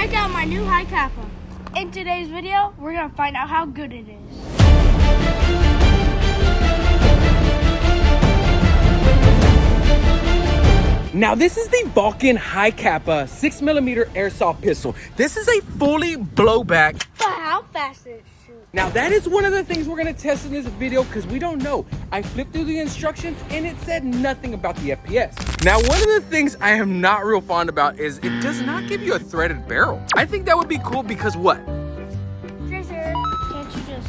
Check out my new HiCapa. In today's video, we're gonna find out how good it is. Now this is the Vulcan HiCapa 6mm airsoft pistol. This is a fully blowback. But how fast does it shoot? Now that is one of the things we're gonna test in this video because we don't know. I flipped through the instructions and it said nothing about the FPS. Now one of the things I am not real fond about is it does not give you a threaded barrel. I think that would be cool because what? Tracer, can't you just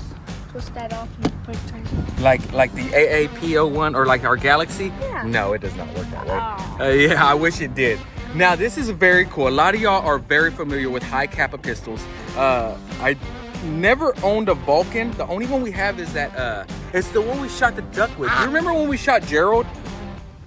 twist that off and put it tracer? Like the AAPO1 or like our Galaxy? Yeah. No, it does not work that way. Oh. Yeah, I wish it did. Now this is very cool. A lot of y'all are very familiar with HiCapa pistols. I never owned a Vulcan. The only one we have is that it's the one we shot the duck with. You remember when we shot Gerald?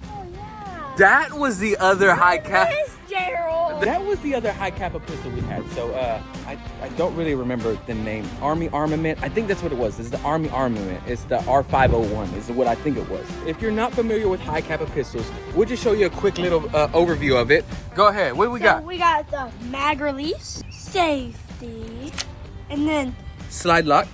Oh yeah. That was the other HiCapa. Where's Gerald? That was the other HiCapa pistol we had. So I don't really remember the name. Army Armament. I think that's what it was. It's the Army Armament. It's the R501 is what I think it was. If you're not familiar with HiCapa pistols, we'll just show you a quick little overview of it. Go ahead. What do we got? We got the mag release, safety, and then Slide lock.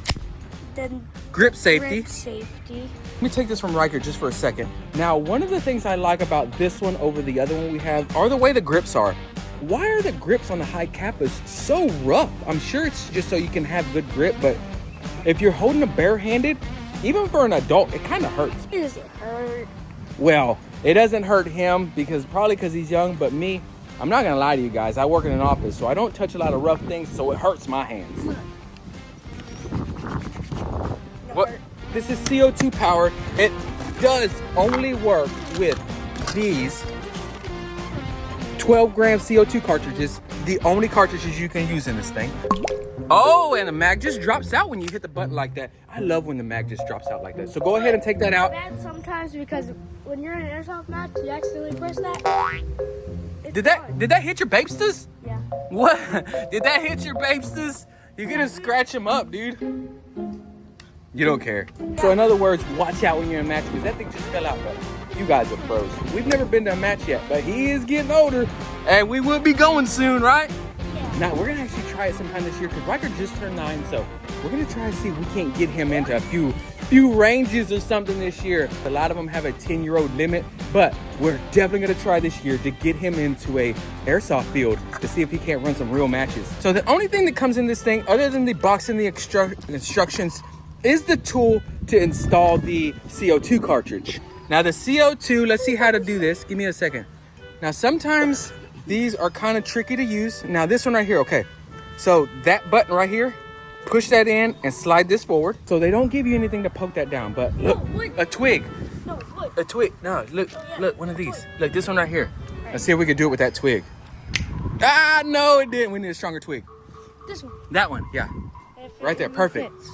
then Grip safety. grip safety. Let me take this from Riker just for a second. Now, one of the things I like about this one over the other one we have are the way the grips are. Why are the grips on the HiCapas so rough? I'm sure it's just so you can have good grip, but if you're holding it barehanded, even for an adult, it kind of hurts. Does it hurt? Well, it doesn't hurt him probably because he's young, but me, I'm not gonna lie to you guys. I work in an office, so I don't touch a lot of rough things, so it hurts my hands. What? This is CO2 powered. It does only work with these 12-gram CO2 cartridges, the only cartridges you can use in this thing. Oh, and the mag just drops out when you hit the button like that. I love when the mag just drops out like that. So go ahead and take that out. It's bad sometimes because when you're in an airsoft match, you accidentally press that. Did that hit your babesters? Yeah. What? Did that hit your babesters? You're gonna scratch them up, dude. You don't care. So in other words, watch out when you're in a match because that thing just fell out, brother. You guys are pros. We've never been to a match yet, but he is getting older and we will be going soon, right? Yeah. Now we're gonna actually try it sometime this year because Riker just turned 9, so we're gonna try to see if we can't get him into a few ranges or something this year. A lot of them have a 10-year-old limit, but we're definitely gonna try this year to get him into a airsoft field to see if he can't run some real matches. So the only thing that comes in this thing, other than the box and the instructions, is the tool to install the CO2 cartridge. Now the CO2, let's see how to do this. Give me a second. Now sometimes these are kind of tricky to use. Now this one right here, okay. So that button right here, push that in and slide this forward. So they don't give you anything to poke that down, but look, a twig. No, look. A twig, no, look, look, one of these. Look, this one right here. Let's see if we can do it with that twig. Ah, no, it didn't. We need a stronger twig. This one. That one, yeah. Right there, It perfect. fits.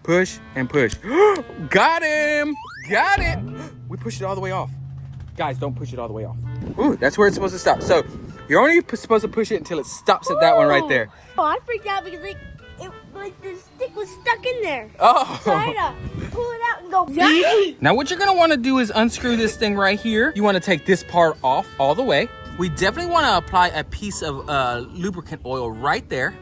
Push and push. Got him! Got it! We pushed it all the way off. Guys, don't push it all the way off. Ooh, that's where it's supposed to stop. So you're only supposed to push it until it stops at that one right there. Oh, I freaked out because like the stick was stuck in there. Oh. So I had to pull it out and go. Yeah. Now what you're gonna wanna do is unscrew this thing right here. You wanna take this part off all the way. We definitely wanna apply a piece of lubricant oil right there.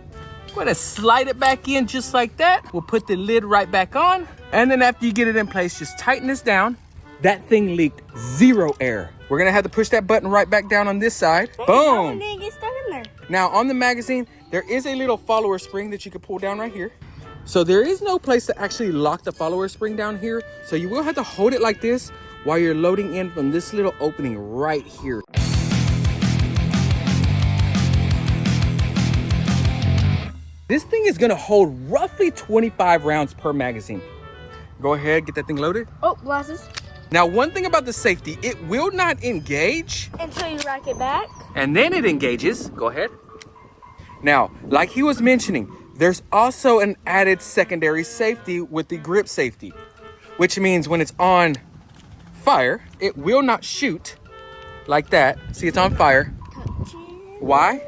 We're gonna slide it back in just like that. We'll put the lid right back on. And then after you get it in place, just tighten this down. That thing leaked 0 air. We're gonna have to push that button right back down on this side. Hey, Boom. didn't get stuck in there. Now on the magazine, there is a little follower spring that you can pull down right here. So there is no place to actually lock the follower spring down here. So you will have to hold it like this while you're loading in from this little opening right here. This thing is gonna hold roughly 25 rounds per magazine. Go ahead, get that thing loaded. Oh, glasses. Now, one thing about the safety, it will not engage. Until you rack it back. And then it engages. Go ahead. Now, like he was mentioning, there's also an added secondary safety with the grip safety, which means when it's on fire, it will not shoot like that. See, it's on fire. Why?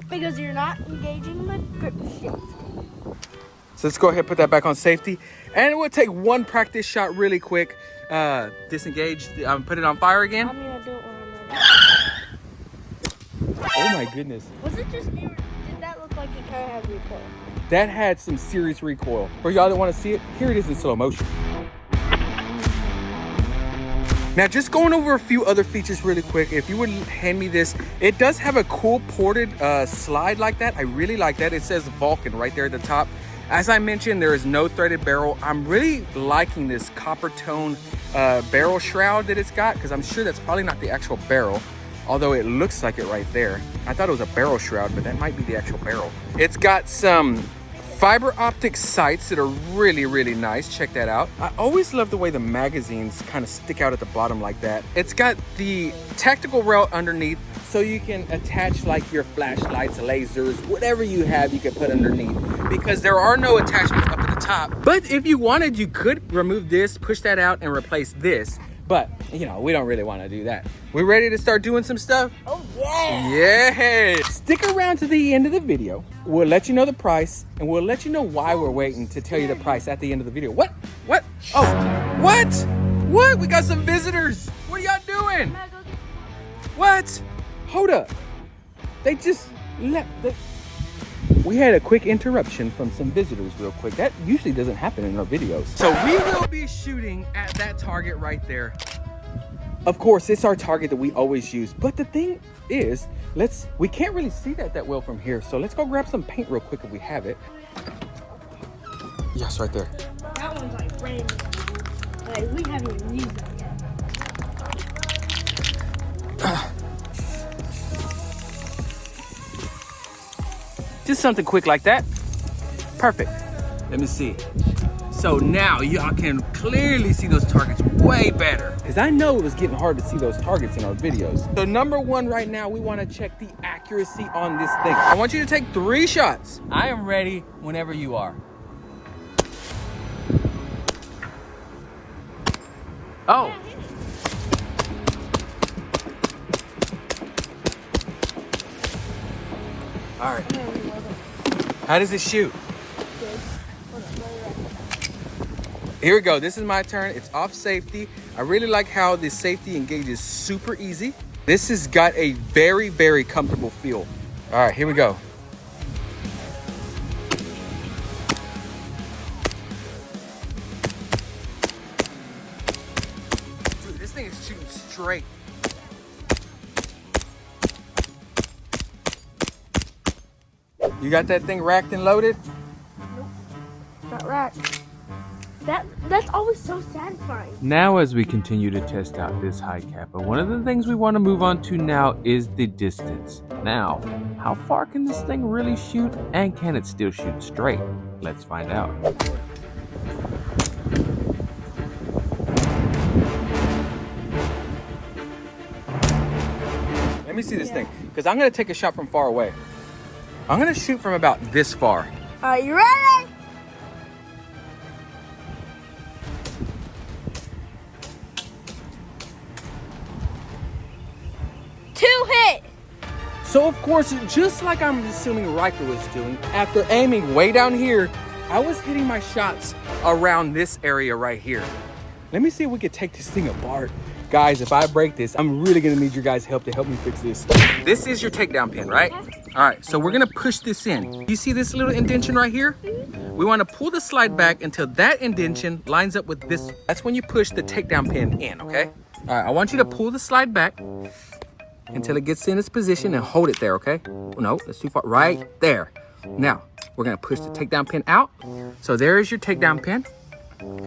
Because you're not engaging the grip safety. So let's go ahead and put that back on safety. And we'll take one practice shot really quick. Disengage, put it on fire again. I'm gonna do it when I'm ready. Oh my goodness. Was it just me or did that look like it kind of had recoil? That had some serious recoil. For y'all that want to see it, here it is in slow motion. Now, just going over a few other features really quick. If you would hand me this, it does have a cool ported slide like that. I really like that. It says Vulcan right there at the top. As I mentioned, there is no threaded barrel. I'm really liking this copper tone barrel shroud that it's got, because I'm sure that's probably not the actual barrel, although it looks like it right there. I thought it was a barrel shroud, but that might be the actual barrel. It's got some fiber optic sights that are really, really nice. Check that out. I always love the way the magazines kind of stick out at the bottom like that. It's got the tactical rail underneath, so you can attach like your flashlights, lasers, whatever you have, you can put underneath, because there are no attachments up at the top. But if you wanted, you could remove this, push that out, and replace this. But, you know, we don't really want to do that. We ready to start doing some stuff? Oh, yeah. Yeah. Stick around to the end of the video. We'll let you know the price, and we'll let you know why we're waiting to tell you the price at the end of the video. What? What? Oh, what? What? We got some visitors. What are y'all doing? What? Hold up. They just left. We had a quick interruption from some visitors real quick. That usually doesn't happen in our videos. So we will be shooting at that target right there. Of course, it's our target that we always use. But the thing is, we can't really see that well from here. So let's go grab some paint real quick if we have it. Yes, right there. That one's like brand new. Like, we haven't even used that yet. Just something quick like that. Perfect. Let me see. So now y'all can clearly see those targets way better, because I know it was getting hard to see those targets in our videos. So number one right now, we want to check the accuracy on this thing. I want you to take 3 shots. I am ready whenever you are. Oh. All right. How does it shoot? Here we go. This is my turn. It's off safety. I really like how the safety engages super easy. This has got a very, very comfortable feel. All right, here we go. Dude, this thing is shooting straight. You got that thing racked and loaded? Nope, not racked. That's always so satisfying. Now, as we continue to test out this HiCapa, one of the things we want to move on to now is the distance. Now, how far can this thing really shoot, and can it still shoot straight? Let's find out. Let me see this thing, because I'm going to take a shot from far away. I'm going to shoot from about this far. Are you ready? Two hit. So of course, just like I'm assuming Riker was doing, after aiming way down here, I was hitting my shots around this area right here. Let me see if we can take this thing apart. Guys, if I break this, I'm really gonna need your guys' help to help me fix this. This is your takedown pin, right? All right, so we're gonna push this in. You see this little indentation right here? We wanna pull the slide back until that indentation lines up with this. That's when you push the takedown pin in, okay? All right, I want you to pull the slide back until it gets in its position and hold it there, okay? No, that's too far, right there. Now, we're gonna push the takedown pin out. So there is your takedown pin.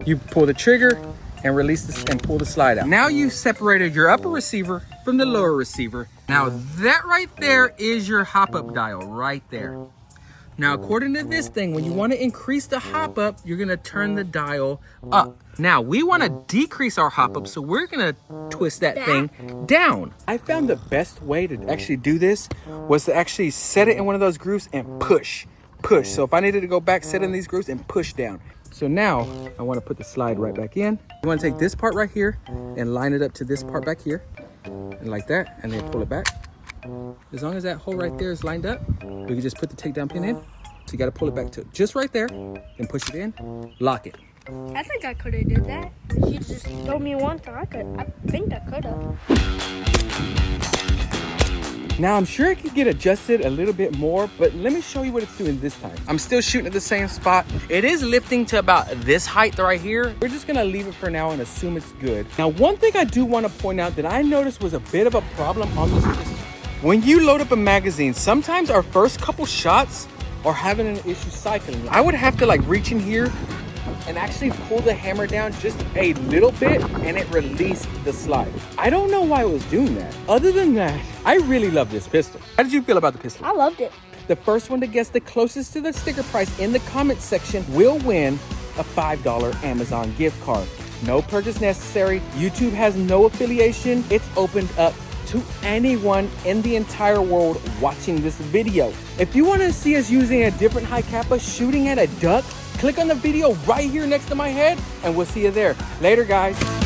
You pull the trigger and release this and pull the slide out. Now you've separated your upper receiver from the lower receiver. Now that right there is your hop up dial right there. Now, according to this thing, when you want to increase the hop up, you're gonna turn the dial up. Now we want to decrease our hop up, so we're gonna twist that thing down. I found the best way to actually do this was to actually set it in one of those grooves and push. So if I needed to go back, set in these grooves and push down. So now I want to put the slide right back in. You want to take this part right here and line it up to this part back here, and like that, and then pull it back. As long as that hole right there is lined up, we can just put the takedown pin in. So you got to pull it back to just right there, then push it in, lock it. I think I could have did that. If you just told me once, I think I could have. Now I'm sure it could get adjusted a little bit more, but let me show you what it's doing this time. I'm still shooting at the same spot. It is lifting to about this height right here. We're just gonna leave it for now and assume it's good. Now, one thing I do wanna point out that I noticed was a bit of a problem on this pistol. When you load up a magazine, sometimes our first couple shots are having an issue cycling. I would have to like reach in here and actually pull the hammer down just a little bit and it released the slide. I don't know why it was doing that. Other than that, I really love this pistol. How did you feel about the pistol? I loved it. The first one to guess the closest to the sticker price in the comment section will win a $5 Amazon gift card. No purchase necessary. YouTube has no affiliation. It's opened up to anyone in the entire world watching this video. If you want to see us using a different HiCapa shooting at a duck, click on the video right here next to my head and we'll see you there. Later, guys.